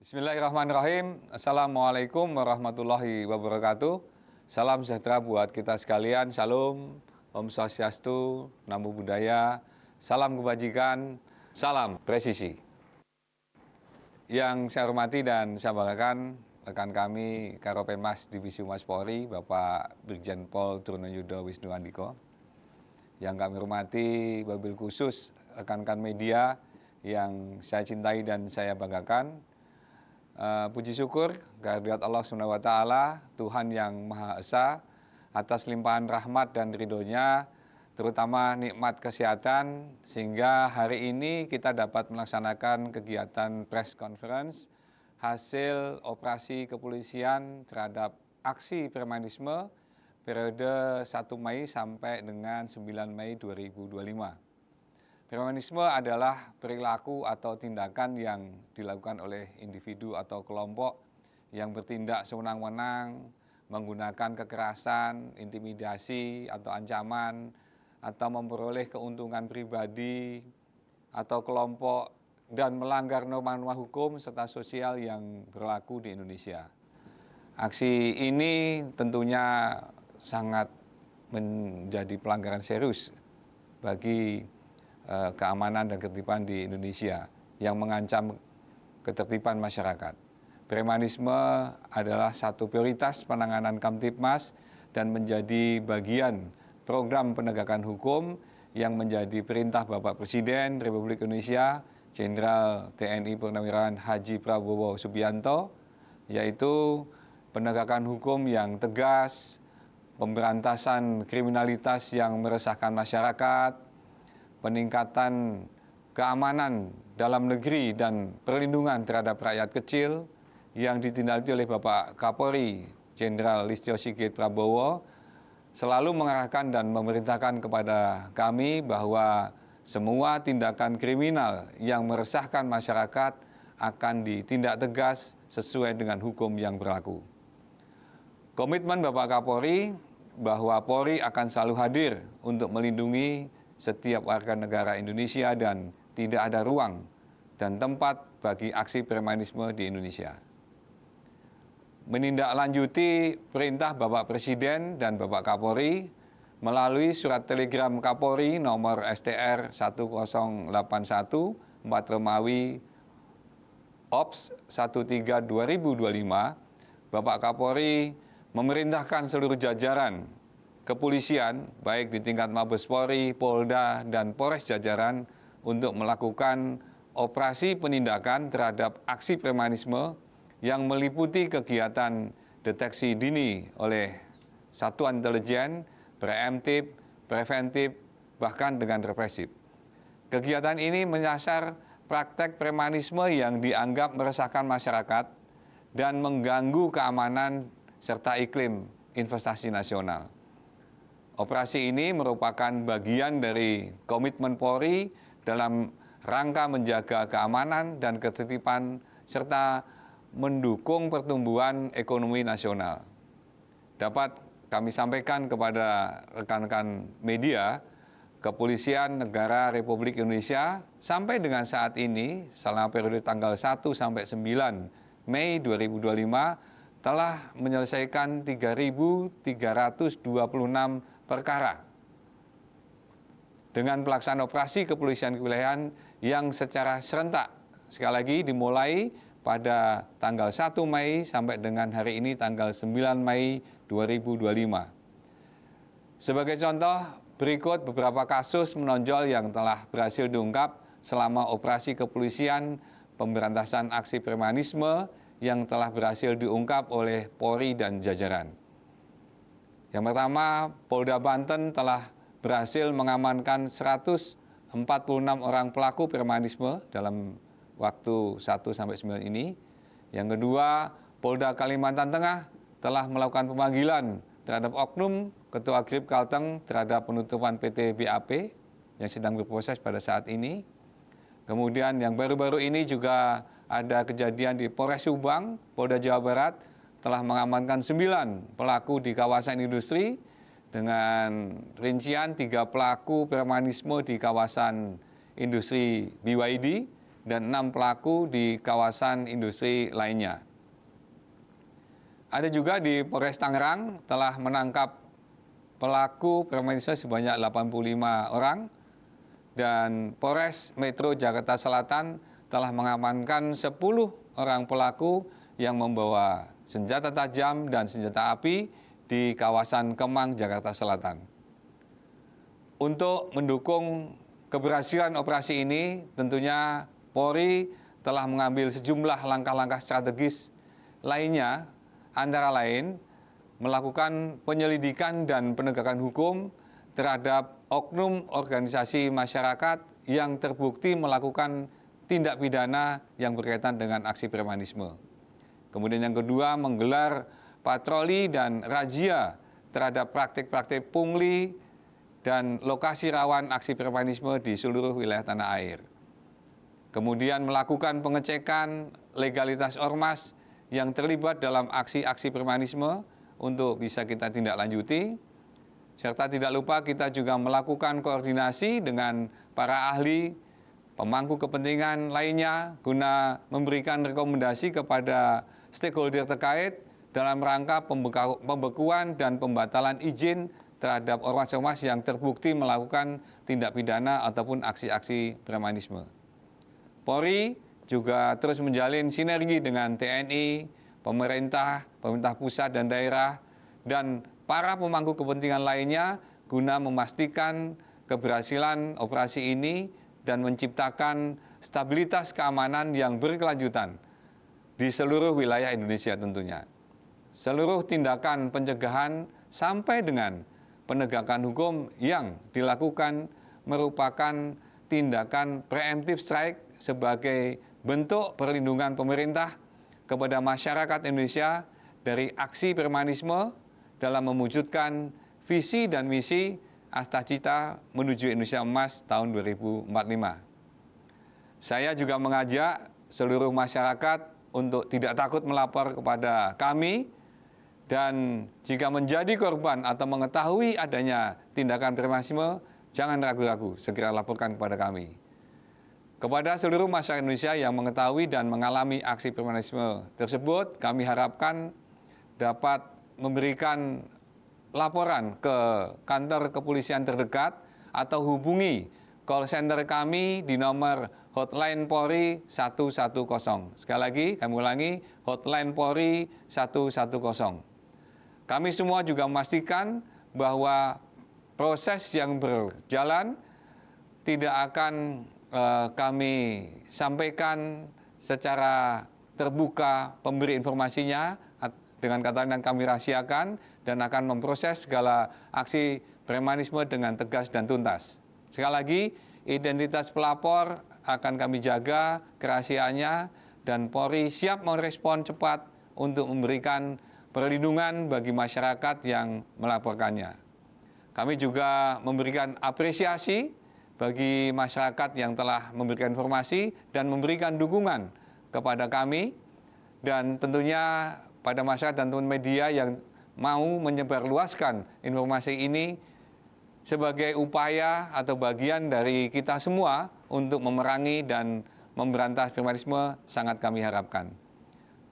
Bismillahirrahmanirrahim. Assalamualaikum warahmatullahi wabarakatuh. Salam sejahtera buat kita sekalian. Salam, Om Swastiastu, Namo Buddhaya, salam kebajikan, salam presisi. Yang saya hormati dan saya banggakan rekan kami Karopenmas Divisi Humas Polri, Bapak Brigjen Pol Trunoyudo Wisnu Andiko. Yang kami hormati wabil khusus rekan-rekan media yang saya cintai dan saya banggakan. Puji syukur kehadirat Allah SWT, Tuhan yang Maha Esa, atas limpahan rahmat dan ridhonya, terutama nikmat kesehatan, sehingga hari ini kita dapat melaksanakan kegiatan press conference hasil operasi kepolisian terhadap aksi premanisme periode 1 Mei sampai dengan 9 Mei 2025. Premanisme adalah perilaku atau tindakan yang dilakukan oleh individu atau kelompok yang bertindak sewenang-wenang, menggunakan kekerasan, intimidasi atau ancaman, atau memperoleh keuntungan pribadi atau kelompok dan melanggar norma-norma hukum serta sosial yang berlaku di Indonesia. Aksi ini tentunya sangat menjadi pelanggaran serius bagi keamanan dan ketertiban di Indonesia yang mengancam ketertiban masyarakat. Premanisme adalah satu prioritas penanganan Kamtibmas dan menjadi bagian program penegakan hukum yang menjadi perintah Bapak Presiden Republik Indonesia Jenderal TNI Purnawirawan Haji Prabowo Subianto, yaitu penegakan hukum yang tegas, pemberantasan kriminalitas yang meresahkan masyarakat, peningkatan keamanan dalam negeri dan perlindungan terhadap rakyat kecil yang ditindaklanjuti oleh Bapak Kapolri Jenderal Listio Sigit Prabowo, selalu mengarahkan dan memerintahkan kepada kami bahwa semua tindakan kriminal yang meresahkan masyarakat akan ditindak tegas sesuai dengan hukum yang berlaku. Komitmen Bapak Kapolri bahwa Polri akan selalu hadir untuk melindungi setiap warga negara Indonesia dan tidak ada ruang dan tempat bagi aksi premanisme di Indonesia. Menindaklanjuti perintah Bapak Presiden dan Bapak Kapolri melalui surat telegram Kapolri nomor STR 1081 4 Romawi Ops 13/2025, Bapak Kapolri memerintahkan seluruh jajaran kepolisian, baik di tingkat Mabes Polri, Polda, dan Polres jajaran untuk melakukan operasi penindakan terhadap aksi premanisme yang meliputi kegiatan deteksi dini oleh satuan intelijen, preemptif, preventif, bahkan dengan represif. Kegiatan ini menyasar praktek premanisme yang dianggap meresahkan masyarakat dan mengganggu keamanan serta iklim investasi nasional. Operasi ini merupakan bagian dari komitmen Polri dalam rangka menjaga keamanan dan ketertiban serta mendukung pertumbuhan ekonomi nasional. Dapat kami sampaikan kepada rekan-rekan media, Kepolisian Negara Republik Indonesia sampai dengan saat ini selama periode tanggal 1 sampai 9 Mei 2025 telah menyelesaikan 3.326 perkara dengan pelaksanaan operasi kepolisian kewilayahan yang secara serentak, sekali lagi dimulai pada tanggal 1 Mei sampai dengan hari ini tanggal 9 Mei 2025. Sebagai contoh, berikut beberapa kasus menonjol yang telah berhasil diungkap selama operasi kepolisian pemberantasan aksi premanisme yang telah berhasil diungkap oleh Polri dan jajaran. Yang pertama, Polda Banten telah berhasil mengamankan 146 orang pelaku premanisme dalam waktu 1 sampai 9 ini. Yang kedua, Polda Kalimantan Tengah telah melakukan pemanggilan terhadap oknum Ketua Grip Kalteng terhadap penutupan PT BAP yang sedang berproses pada saat ini. Kemudian yang baru-baru ini juga ada kejadian di Polres Subang, Polda Jawa Barat, telah mengamankan 9 pelaku di kawasan industri dengan rincian 3 pelaku premanisme di kawasan industri BYD dan 6 pelaku di kawasan industri lainnya. Ada juga di Polres Tangerang telah menangkap pelaku premanisme sebanyak 85 orang dan Polres Metro Jakarta Selatan telah mengamankan 10 orang pelaku yang membawa senjata tajam dan senjata api di kawasan Kemang, Jakarta Selatan. Untuk mendukung keberhasilan operasi ini, tentunya Polri telah mengambil sejumlah langkah-langkah strategis lainnya, antara lain melakukan penyelidikan dan penegakan hukum terhadap oknum organisasi masyarakat yang terbukti melakukan tindak pidana yang berkaitan dengan aksi premanisme. Kemudian yang kedua, menggelar patroli dan razia terhadap praktik-praktik pungli dan lokasi rawan aksi premanisme di seluruh wilayah tanah air. Kemudian melakukan pengecekan legalitas ormas yang terlibat dalam aksi-aksi premanisme untuk bisa kita tindak lanjuti. Serta tidak lupa kita juga melakukan koordinasi dengan para ahli, pemangku kepentingan lainnya guna memberikan rekomendasi kepada stakeholder terkait dalam rangka pembekuan dan pembatalan izin terhadap ormas-ormas yang terbukti melakukan tindak pidana ataupun aksi-aksi premanisme. Polri juga terus menjalin sinergi dengan TNI, pemerintah pusat dan daerah, dan para pemangku kepentingan lainnya guna memastikan keberhasilan operasi ini dan menciptakan stabilitas keamanan yang berkelanjutan di seluruh wilayah Indonesia tentunya. Seluruh tindakan pencegahan sampai dengan penegakan hukum yang dilakukan merupakan tindakan preemptive strike sebagai bentuk perlindungan pemerintah kepada masyarakat Indonesia dari aksi premanisme dalam mewujudkan visi dan misi Astacita menuju Indonesia Emas tahun 2045. Saya juga mengajak seluruh masyarakat untuk tidak takut melapor kepada kami, dan jika menjadi korban atau mengetahui adanya tindakan premanisme, jangan ragu-ragu, segera laporkan kepada kami. Kepada seluruh masyarakat Indonesia yang mengetahui dan mengalami aksi premanisme tersebut, kami harapkan dapat memberikan laporan ke kantor kepolisian terdekat atau hubungi call center kami di nomor hotline Polri 110. Sekali lagi, kami ulangi, hotline Polri 110. Kami semua juga memastikan bahwa proses yang berjalan tidak akan kami sampaikan secara terbuka pemberi informasinya, dengan kata lain kami rahasiakan dan akan memproses segala aksi premanisme dengan tegas dan tuntas. Sekali lagi, identitas pelapor akan kami jaga kerahasiaannya dan Polri siap merespon cepat untuk memberikan perlindungan bagi masyarakat yang melaporkannya. Kami juga memberikan apresiasi bagi masyarakat yang telah memberikan informasi dan memberikan dukungan kepada kami, dan tentunya pada masyarakat dan teman media yang mau menyebarluaskan informasi ini sebagai upaya atau bagian dari kita semua untuk memerangi dan memberantas premanisme sangat kami harapkan.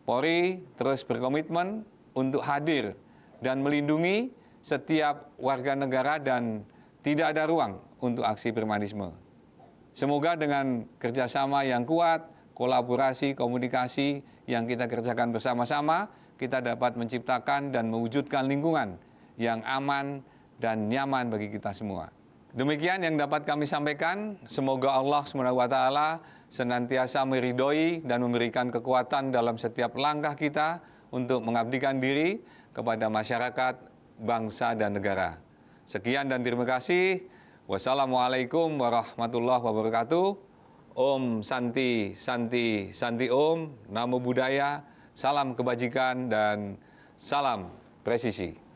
Polri terus berkomitmen untuk hadir dan melindungi setiap warga negara dan tidak ada ruang untuk aksi premanisme. Semoga dengan kerjasama yang kuat, kolaborasi, komunikasi yang kita kerjakan bersama-sama, kita dapat menciptakan dan mewujudkan lingkungan yang aman dan nyaman bagi kita semua. Demikian yang dapat kami sampaikan. Semoga Allah SWT senantiasa meridhoi dan memberikan kekuatan dalam setiap langkah kita untuk mengabdikan diri kepada masyarakat, bangsa, dan negara. Sekian dan terima kasih. Wassalamualaikum warahmatullahi wabarakatuh. Om Santi, Santi, Santi Om. Namo Buddhaya. Salam kebajikan dan salam presisi.